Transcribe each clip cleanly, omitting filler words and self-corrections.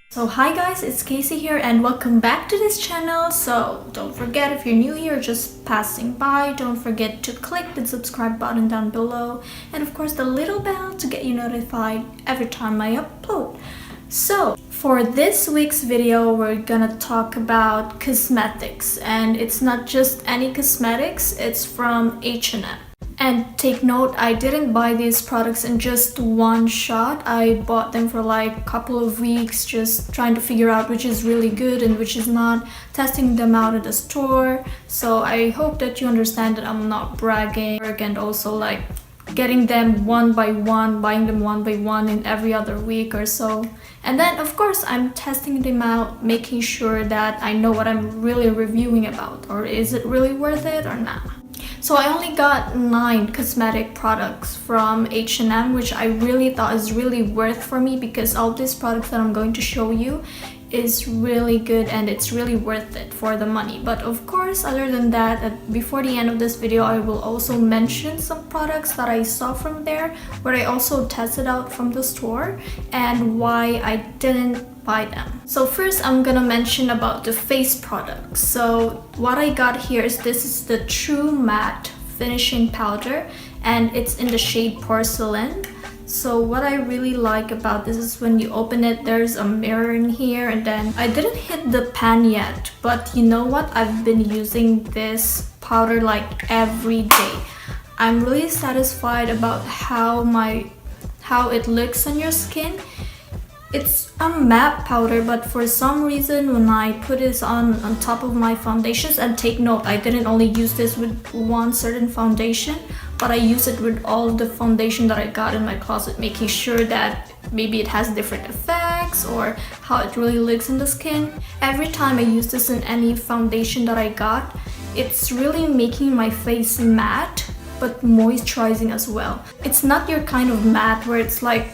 So hi guys, it's Casey here and welcome back to this channel. So don't forget, if you're new here, just passing by, don't forget to click the subscribe button down below and of course the little bell to get you notified every time I upload. So for this week's video, we're gonna talk about cosmetics, and it's not just any cosmetics, it's from H&M. And take note, I didn't buy these products in just one shot. I bought them for like a couple of weeks, just trying to figure out which is really good and which is not, testing them out at the store. So I hope that you understand that I'm not bragging, and also like getting them one by one, buying them one by one in every other week or so. And then of course I'm testing them out, making sure that I know what I'm really reviewing about, or is it really worth it or not. So I only got 9 cosmetic products from H&M, which I really thought is really worth for me, because all these products that I'm going to show you is really good and it's really worth it for the money. But of course, other than that, before the end of this video, I will also mention some products that I saw from there, where I also tested out from the store, and why I didn't buy them. So first, I'm gonna mention about the face products. So what I got here is, this is the True Matte Finishing Powder, and it's in the shade Porcelain. So what I really like about this is when you open it, there's a mirror in here, and then I didn't hit the pan yet, but you know what? I've been using this powder like every day. I'm really satisfied about how it looks on your skin. It's a matte powder, but for some reason when I put this on top of my foundations, and take note, I didn't only use this with one certain foundation, but I use it with all of the foundation that I got in my closet, making sure that maybe it has different effects or how it really looks in the skin. Every time I use this in any foundation that I got, it's really making my face matte, but moisturizing as well. It's not your kind of matte where it's like,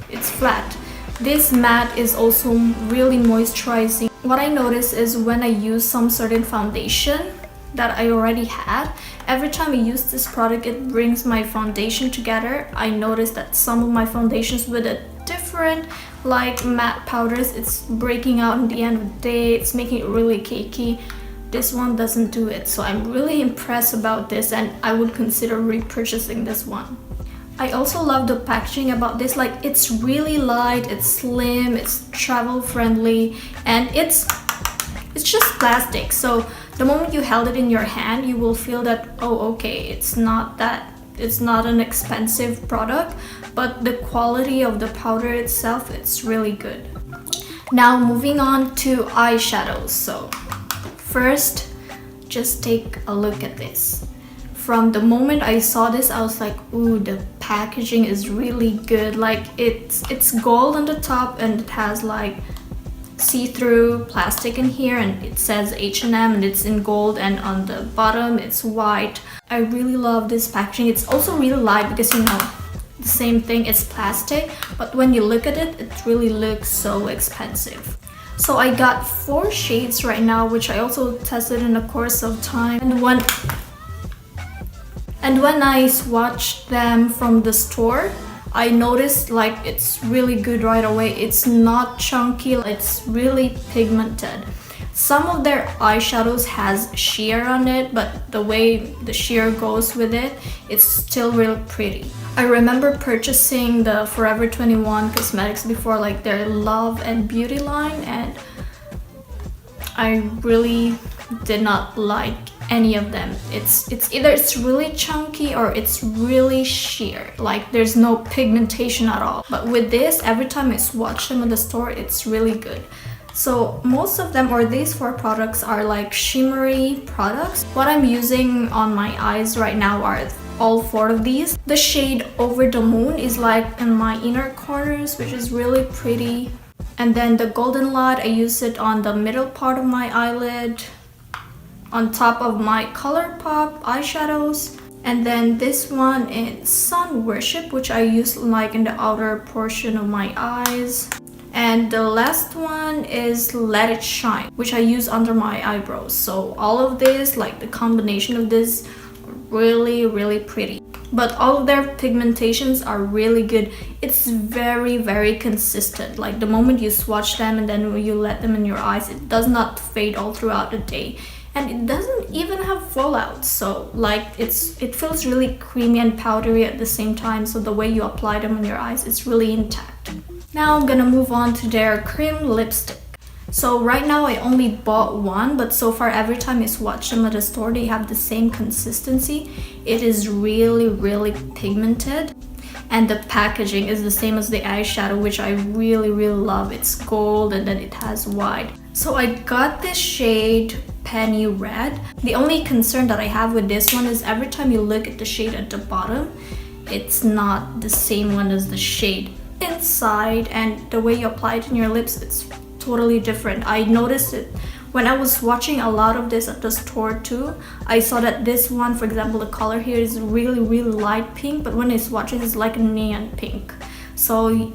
it's flat. This matte is also really moisturizing. What I notice is when I use some certain foundation that I already had, every time I use this product, it brings my foundation together. I noticed that some of my foundations with a different like matte powders, it's breaking out in the end of the day, it's making it really cakey. This one doesn't do it, so I'm really impressed about this, and I would consider repurchasing this one. I also love the packaging about this. Like, it's really light, it's slim, it's travel friendly, and it's just plastic. So the moment you held it in your hand, you will feel that, oh okay, it's not an expensive product, but the quality of the powder itself, it's really good. Now moving on to eyeshadows. So first, just take a look at this. From the moment I saw this, I was like, ooh, the packaging is really good. Like, it's gold on the top, and it has like see-through plastic in here, and it says H&M and it's in gold, and on the bottom it's white. I really love this packaging. It's also really light because, you know, the same thing, it's plastic, but when you look at it, it really looks so expensive. So I got 4 shades right now, which I also tested in the course of time, and when I swatched them from the store, I noticed like it's really good right away. It's not chunky, it's really pigmented. Some of their eyeshadows has sheer on it, but the way the sheer goes with it, it's still real pretty. I remember purchasing the Forever 21 cosmetics before, like their Love and Beauty line, and I really did not like any of them. It's either it's really chunky or it's really sheer, like there's no pigmentation at all. But with this, every time I swatch them in the store, it's really good. So most of them, or these 4 products, are like shimmery products. What I'm using on my eyes right now are all 4 of these. The shade Over the Moon is like in my inner corners, which is really pretty. And then the Golden Light, I use it on the middle part of my eyelid, on top of my ColourPop eyeshadows. And then this one is Sun Worship, which I use like in the outer portion of my eyes. And the last one is Let It Shine, which I use under my eyebrows. So all of this, like the combination of this, really pretty. But all of their pigmentations are really good. It's very consistent. Like the moment you swatch them and then you let them in your eyes, it does not fade all throughout the day. And it doesn't even have fallout, so like it feels really creamy and powdery at the same time, so the way you apply them on your eyes, it's really intact. Now I'm gonna move on to their cream lipstick. So right now I only bought one, but so far every time I swatch them at the store, they have the same consistency. It is really pigmented, and the packaging is the same as the eyeshadow, which I really love. It's gold and then it has white. So I got this shade Penny Red. The only concern that I have with this one is every time you look at the shade at the bottom, it's not the same one as the shade inside, and the way you apply it in your lips, it's totally different. I noticed it when I was watching a lot of this at the store too. I saw that this one, for example, the color here is really light pink, but when I swatch it, it's like a neon pink. So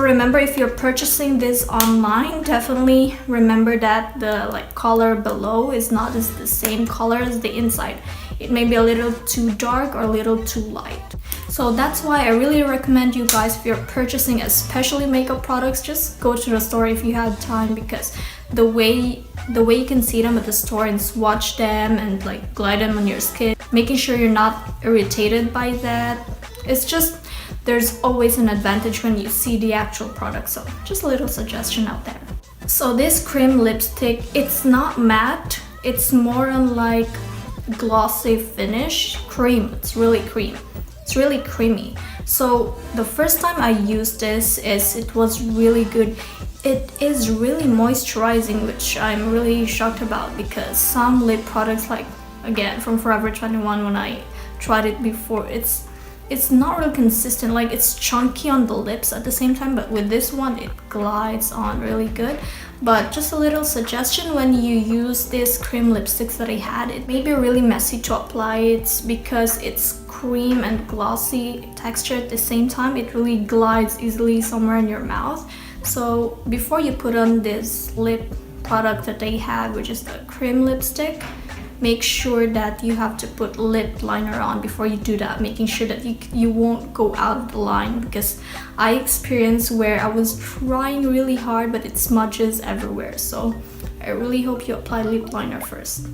remember, if you're purchasing this online, definitely remember that the color below is not the same color as the inside. It may be a little too dark or a little too light. So that's why I really recommend you guys, if you're purchasing especially makeup products, just go to the store if you have time, because the way you can see them at the store and swatch them and glide them on your skin, making sure you're not irritated by that, it's just, there's always an advantage when you see the actual product. So just a little suggestion out there. So this cream lipstick, it's not matte, it's more on glossy finish cream. It's really creamy. So the first time I used this, it was really good. It is really moisturizing, which I'm really shocked about, because some lip products, again from Forever 21, when I tried it before, it's not real consistent. It's chunky on the lips at the same time, but with this one it glides on really good. But just a little suggestion, when you use these cream lipsticks that I had, it may be really messy to apply. It's because it's cream and glossy texture at the same time. It really glides easily somewhere in your mouth. So before you put on this lip product that they have, which is the cream lipstick, make sure that you have to put lip liner on before you do that, making sure that you won't go out of the line, because I experienced where I was trying really hard but it smudges everywhere. So I really hope you apply lip liner first.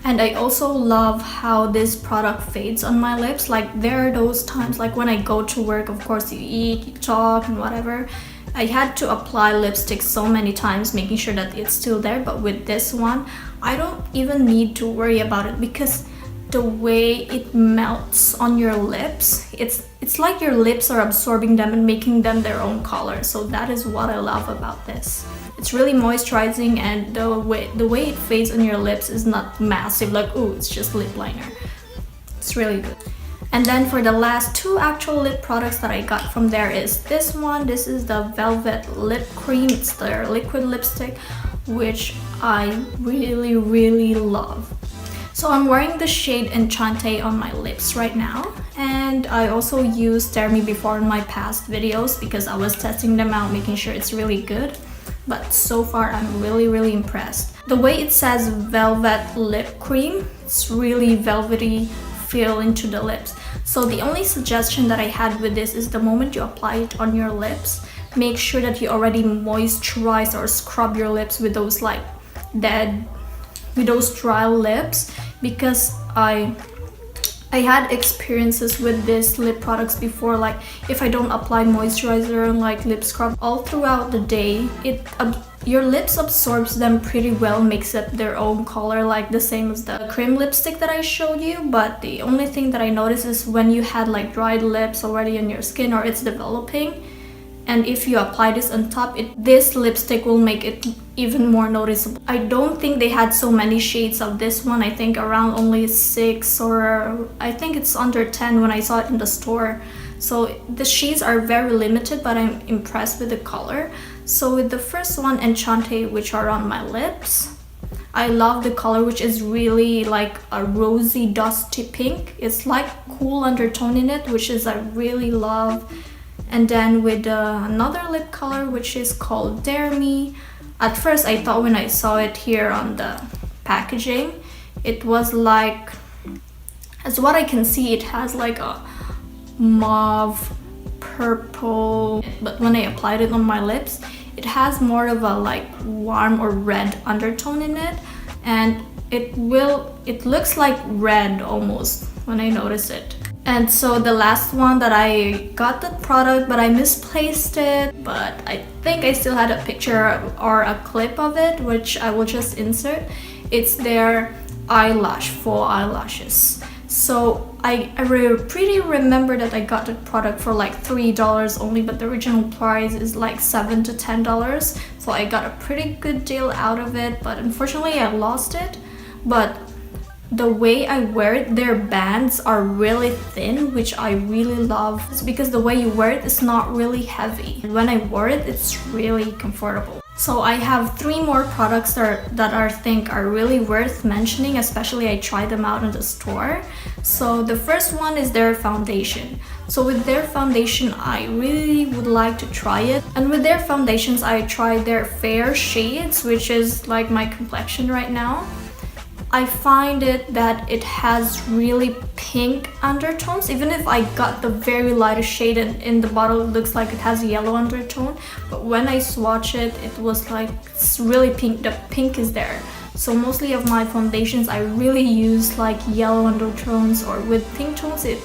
And I also love how this product fades on my lips. There are those times when I go to work, of course you eat, you talk and whatever, I had to apply lipstick so many times, making sure that it's still there. But with this one, I don't even need to worry about it, because the way it melts on your lips, it's like your lips are absorbing them and making them their own color. So that is what I love about this. It's really moisturizing, and the way it fades on your lips is not massive, ooh, it's just lip liner. It's really good. And then for the last two actual lip products that I got from there is this one. This is the Velvet Lip Cream. It's their liquid lipstick, which I really love. So I'm wearing the shade Enchante on my lips right now, and I also used Dare Me before in my past videos because I was testing them out, making sure it's really good. But so far I'm really impressed. The way it says Velvet Lip Cream, it's really velvety feel into the lips. So the only suggestion that I had with this is the moment you apply it on your lips, make sure that you already moisturize or scrub your lips with those dry lips, because I had experiences with these lip products before, if I don't apply moisturizer and lip scrub all throughout the day, your lips absorbs them pretty well, makes up their own color, the same as the cream lipstick that I showed you. But the only thing that I noticed is when you had dried lips already on your skin, or it's developing, and if you apply this on top, this lipstick will make it even more noticeable. I don't think they had so many shades of this one. I think around only 6, or I think it's under 10 when I saw it in the store. So the shades are very limited, but I'm impressed with the color. So with the first one, Enchante, which are on my lips, I love the color, which is really a rosy dusty pink. It's cool undertone in it, which is I really love. And then with another lip color, which is called Dare Me. At first I thought when I saw it here on the packaging, it was As what I can see, it has like a mauve purple, but when I applied it on my lips, it has more of a like warm or red undertone in it, and it looks like red almost when I notice it. And so the last one that I got the product, but I misplaced it, but I think I still had a picture or a clip of it, which I will just insert. It's their full eyelashes. So I pretty remember that I got the product for like $3 only, but the original price is like $7 to $10. So I got a pretty good deal out of it, but unfortunately I lost it. But the way I wear it, their bands are really thin, which I really love. It's because the way you wear it is not really heavy. When I wore it, it's really comfortable. So I have 3 more products that I think are really worth mentioning, especially I tried them out in the store. So the first one is their foundation. So with their foundation, I really would like to try it. And with their foundations, I tried their fair shades, which is like my complexion right now. I find it that it has really pink undertones. Even if I got the very lightest shade and in the bottle it looks like it has a yellow undertone, but when I swatch it, it was like it's really pink. The pink is there. So mostly of my foundations I really use like yellow undertones, or with pink tones it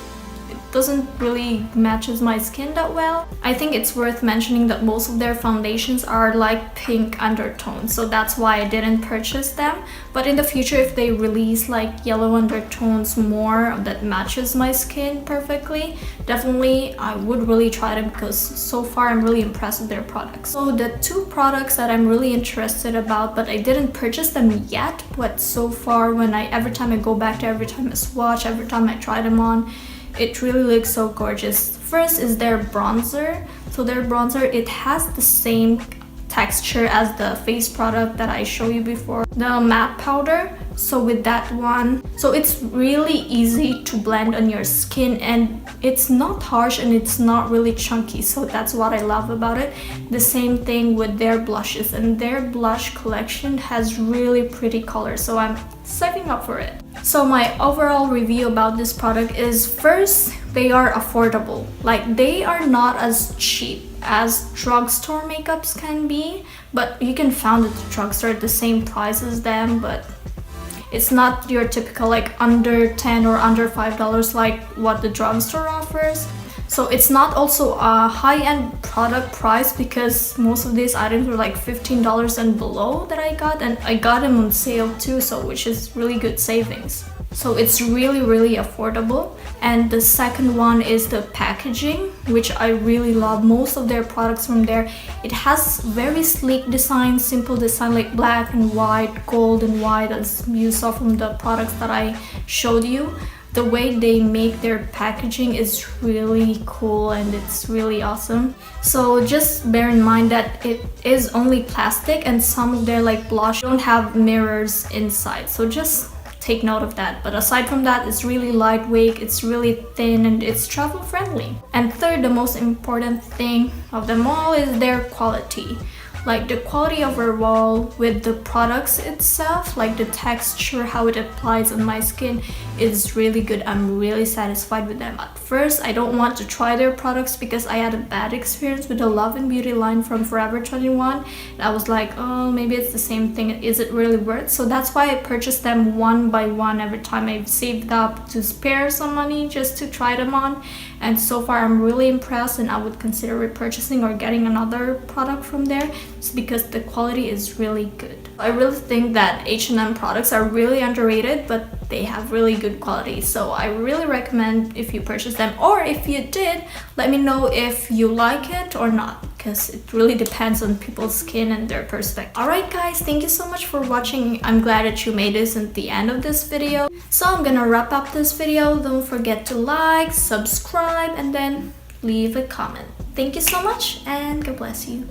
doesn't really matches my skin that well. I think it's worth mentioning that most of their foundations are like pink undertones, so that's why I didn't purchase them. But in the future, if they release like yellow undertones more that matches my skin perfectly, definitely I would really try them, because so far I'm really impressed with their products. So the 2 products that I'm really interested about, but I didn't purchase them yet, but so far every time I go back to, every time I swatch, every time I try them on, it really looks so gorgeous. First is their bronzer. So their bronzer, it has the same texture as the face product that I showed you before, the matte powder. So with that one, so it's really easy to blend on your skin, and it's not harsh and it's not really chunky, so that's what I love about it. The same thing with their blushes, and their blush collection has really pretty colors, so I'm saving up for it. So my overall review about this product is, first, they are affordable. Like, they are not as cheap as drugstore makeups can be, but you can find at the drugstore at the same price as them, but it's not your typical like under 10 or under $5 like what the drugstore offers. So it's not also a high-end product price, because most of these items were like $15 and below that I got, and I got them on sale too, so which is really good savings. So it's really affordable. And the second one is the packaging, which I really love. Most of their products from there, it has very sleek design, simple design, like black and white, gold and white, as you saw from the products that I showed you. The way they make their packaging is really cool and it's really awesome. So just bear in mind that it is only plastic, and some of their like blush don't have mirrors inside, so just take note of that. But aside from that, it's really lightweight, it's really thin, and it's travel friendly. And third, the most important thing of them all is their quality. Like the quality overall with the products itself, like the texture, how it applies on my skin is really good. I'm really satisfied with them. At first, I don't want to try their products because I had a bad experience with the Love and Beauty line from Forever 21. And I was like, oh, maybe it's the same thing. Is it really worth? So that's why I purchased them one by one every time. I've saved up to spare some money just to try them on. And so far, I'm really impressed, and I would consider repurchasing or getting another product from there, just because the quality is really good. I really think that H&M products are really underrated, but they have really good quality. So I really recommend if you purchase them, or if you did, let me know if you like it or not, because it really depends on people's skin and their perspective. Alright guys, thank you so much for watching. I'm glad that you made this at the end of this video. So I'm gonna wrap up this video. Don't forget to like, subscribe, and then leave a comment. Thank you so much, and God bless you.